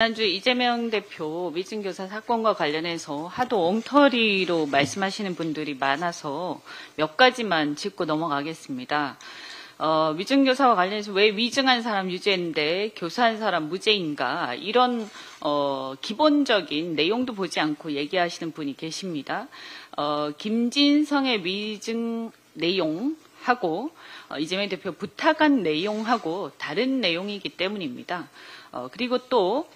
지난주 이재명 대표 위증교사 사건과 관련해서 하도 엉터리로 말씀하시는 분들이 많아서 몇 가지만 짚고 넘어가겠습니다. 위증교사와 관련해서 왜 위증한 사람 유죄인데 교사한 사람 무죄인가 이런 기본적인 내용도 보지 않고 얘기하시는 분이 계십니다. 김진성의 위증 내용하고 이재명 대표 부탁한 내용하고 다른 내용이기 때문입니다. 그리고 또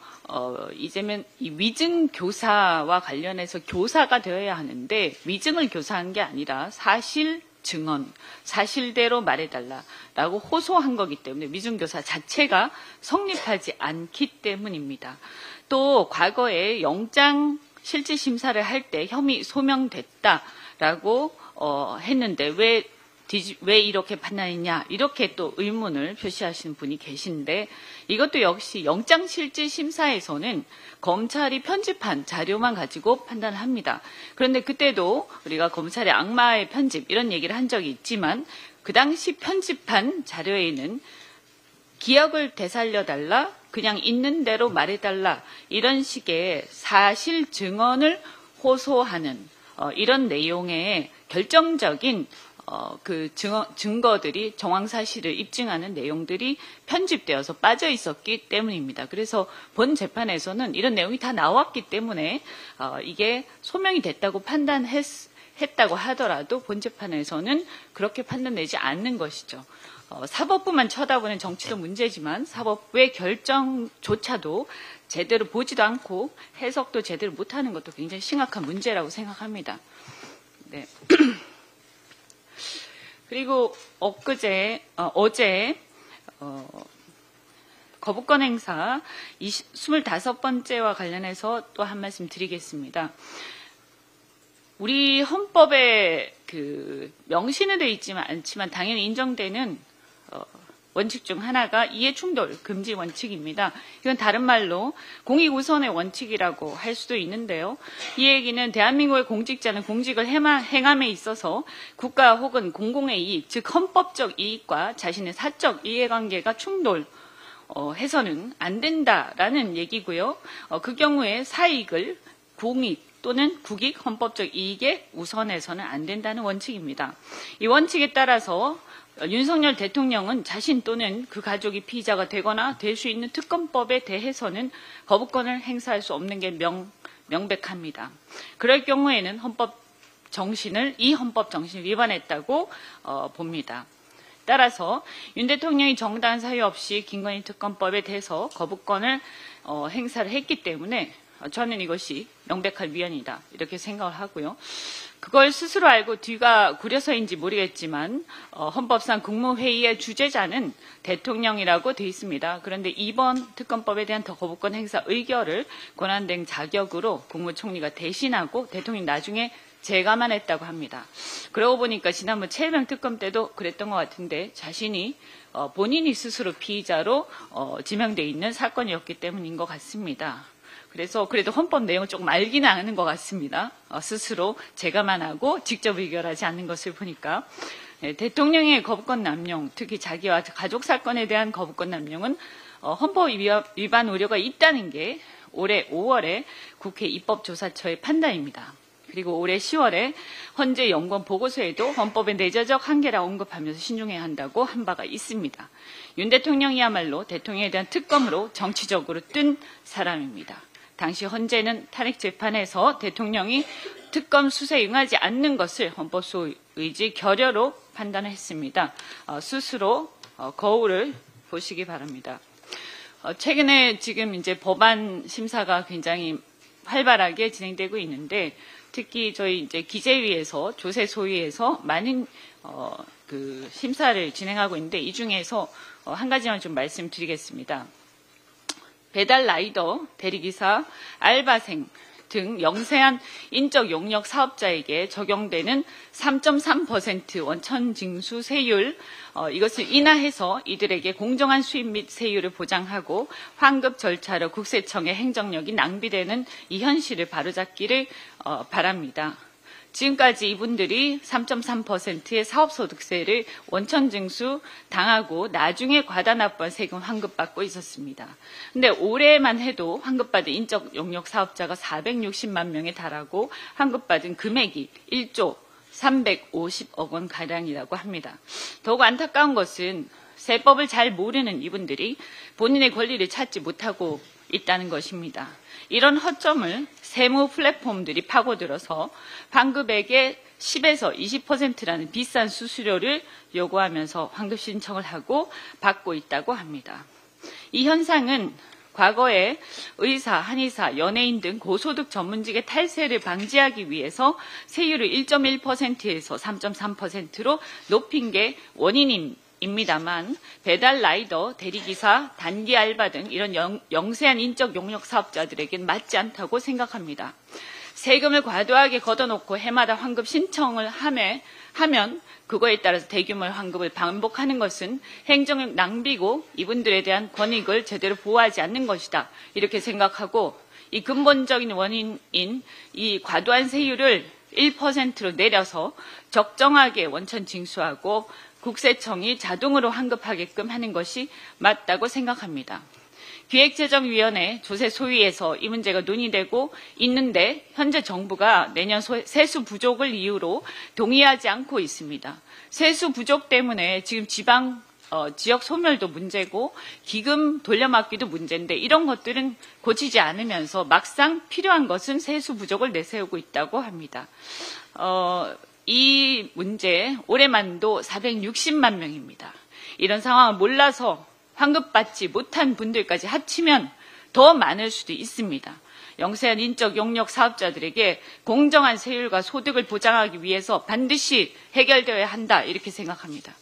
이재명 이 위증 교사와 관련해서 교사가 되어야 하는데 위증을 교사한 게 아니라 사실 증언, 사실대로 말해달라라고 호소한 거기 때문에 위증 교사 자체가 성립하지 않기 때문입니다. 또 과거에 영장 실질 심사를 할 때 혐의 소명됐다라고 했는데 왜 이렇게 판단했냐 이렇게 또 의문을 표시하시는 분이 계신데 이것도 역시 영장실질심사에서는 검찰이 편집한 자료만 가지고 판단을 합니다. 그런데 그때도 우리가 검찰의 악마의 편집 이런 얘기를 한 적이 있지만 그 당시 편집한 자료에는 기억을 되살려달라 그냥 있는 대로 말해달라 이런 식의 사실 증언을 호소하는 이런 내용의 결정적인 그 증거들이 정황사실을 입증하는 내용들이 편집되어서 빠져 있었기 때문입니다. 그래서 본 재판에서는 이런 내용이 다 나왔기 때문에 이게 소명이 됐다고 판단했다고 하더라도 본 재판에서는 그렇게 판단되지 않는 것이죠. 사법부만 쳐다보는 정치도 문제지만 사법부의 결정조차도 제대로 보지도 않고 해석도 제대로 못하는 것도 굉장히 심각한 문제라고 생각합니다. 네. 그리고 어제 거부권 행사 25번째와 관련해서 또 한 말씀 드리겠습니다. 우리 헌법에 명시는 되어 있지만 않지만 당연히 인정되는 원칙 중 하나가 이해충돌 금지 원칙입니다. 이건 다른 말로 공익우선의 원칙이라고 할 수도 있는데요. 이 얘기는 대한민국의 공직자는 공직을 행함에 있어서 국가 혹은 공공의 이익, 즉 헌법적 이익과 자신의 사적 이해관계가 충돌해서는 안 된다라는 얘기고요. 그 경우에 사익을 공익 또는 국익 헌법적 이익에 우선해서는 안 된다는 원칙입니다. 이 원칙에 따라서 윤석열 대통령은 자신 또는 그 가족이 피의자가 되거나 될 수 있는 특검법에 대해서는 거부권을 행사할 수 없는 게 명백합니다. 그럴 경우에는 이 헌법 정신을 위반했다고 봅니다. 따라서 윤 대통령이 정당한 사유 없이 김건희 특검법에 대해서 거부권을 행사를 했기 때문에 저는 이것이 명백한 위헌이다 이렇게 생각을 하고요. 그걸 스스로 알고 뒤가 구려서인지 모르겠지만 헌법상 국무회의의 주재자는 대통령이라고 되어 있습니다. 그런데 이번 특검법에 대한 거부권 행사 의결을 권한대행 자격으로 국무총리가 대신하고 대통령이 나중에 재가만 했다고 합니다. 그러고 보니까 지난번 최혜병 특검 때도 그랬던 것 같은데 자신이 본인이 스스로 피의자로 지명되어 있는 사건이었기 때문인 것 같습니다. 그래서 그래도 헌법 내용을 조금 알기는 아는 것 같습니다. 스스로 재가만 하고 직접 의결하지 않는 것을 보니까 대통령의 거부권 남용, 특히 자기와 가족 사건에 대한 거부권 남용은 헌법 위반 우려가 있다는 게 올해 5월에 국회 입법조사처의 판단입니다. 그리고 올해 10월에 헌재 연구원 보고서에도 헌법의 내재적 한계라 언급하면서 신중해야 한다고 한 바가 있습니다. 윤 대통령이야말로 대통령에 대한 특검으로 정치적으로 뜬 사람입니다. 당시 헌재는 탄핵 재판에서 대통령이 특검 수사에 응하지 않는 것을 헌법소 의지 결여로 판단을 했습니다. 스스로 거울을 보시기 바랍니다. 최근에 지금 이제 법안 심사가 굉장히 활발하게 진행되고 있는데 특히 저희 이제 기재위에서 조세소위에서 많은 심사를 진행하고 있는데 이 중에서 한 가지만 좀 말씀드리겠습니다. 배달 라이더, 대리기사, 알바생 등 영세한 인적 용역 사업자에게 적용되는 3.3% 원천 징수 세율 이것을 인하해서 이들에게 공정한 수입 및 세율을 보장하고 환급 절차로 국세청의 행정력이 낭비되는 이 현실을 바로잡기를 바랍니다. 지금까지 이분들이 3.3%의 사업소득세를 원천징수 당하고 나중에 과다 납부한 세금 환급받고 있었습니다. 근데 올해만 해도 환급받은 인적 용역 사업자가 460만 명에 달하고 환급받은 금액이 1조 350억 원 가량이라고 합니다. 더욱 안타까운 것은 세법을 잘 모르는 이분들이 본인의 권리를 찾지 못하고 있다는 것입니다. 이런 허점을 세무 플랫폼들이 파고들어서 환급액의 10에서 20%라는 비싼 수수료를 요구하면서 환급 신청을 하고 받고 있다고 합니다. 이 현상은 과거에 의사, 한의사, 연예인 등 고소득 전문직의 탈세를 방지하기 위해서 세율을 1.1%에서 3.3%로 높인 게 원인입니다만 배달 라이더, 대리기사, 단기 알바 등 이런 영세한 인적 용역 사업자들에겐 맞지 않다고 생각합니다. 세금을 과도하게 걷어놓고 해마다 환급 신청을 하면 그거에 따라서 대규모 환급을 반복하는 것은 행정력 낭비고 이분들에 대한 권익을 제대로 보호하지 않는 것이다. 이렇게 생각하고 이 근본적인 원인인 이 과도한 세율을 1%로 내려서 적정하게 원천 징수하고 국세청이 자동으로 환급하게끔 하는 것이 맞다고 생각합니다. 기획재정위원회 조세 소위에서 이 문제가 논의되고 있는데 현재 정부가 내년 세수 부족을 이유로 동의하지 않고 있습니다. 세수 부족 때문에 지금 지역 소멸도 문제고 기금 돌려막기도 문제인데 이런 것들은 고치지 않으면서 막상 필요한 것은 세수 부족을 내세우고 있다고 합니다. 이 문제 올해만도 460만 명입니다. 이런 상황을 몰라서 환급받지 못한 분들까지 합치면 더 많을 수도 있습니다. 영세한 인적 용역 사업자들에게 공정한 세율과 소득을 보장하기 위해서 반드시 해결되어야 한다 이렇게 생각합니다.